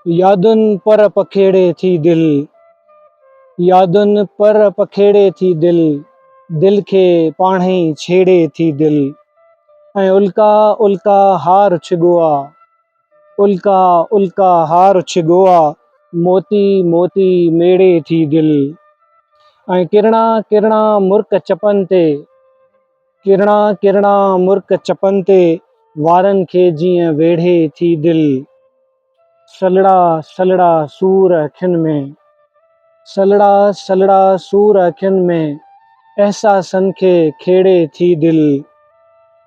यादुनि पर पखेड़े थी दिल, यादुनि पर पखेड़े थी दिल, दिल खे पाण ई छेड़े थी दिल। ऐं उल्का उल्का हार छिॻो आहे, उल्का उल्का हार छिॻो आहे, मोती मोती मेड़े थी दिल। ऐं किरणा किरणा मुर्क चपनि ते, किरणा किरणा मुर्क चपनि ते, वारनि खे जीअं वेढ़े थी दिल। सलड़ा सलड़ा सूर अखियुनि में, सलड़ा सलड़ा सूर अखियुनि में, अहसासनि खे खेड़े थी दिल।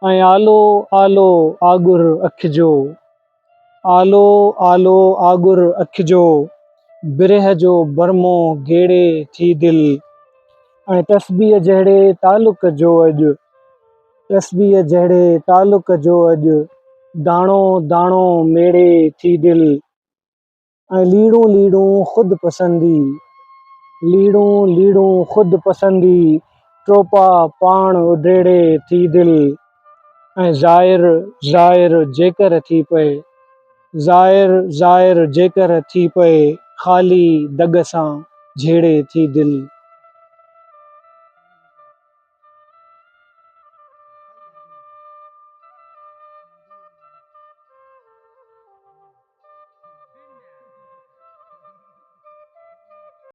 ऐं आलो आलो आगुर अखि जो, आलो आलो आगुर अखि जो, बिरह जो बरमो गेड़े थी दिल। ऐं तस्बीह जहिड़े तालुक जो अॼु, तस्बीह जहिड़े तालुक जो अॼु, दाणो दाणो मेड़े थी दिल। ऐं लीड़ूं लीड़ूं ख़ुदि पसंदी, लीड़ूं लीड़ूं ख़ुदि पसंदी, टोपा पाण उधेड़े थी दिल। ऐं ज़ाहिर ज़ाहिर जेकर थी पए, ज़ाहिर ज़ाहिर जेकर थी पए, ख़ाली दग सां झेड़े थी दिल।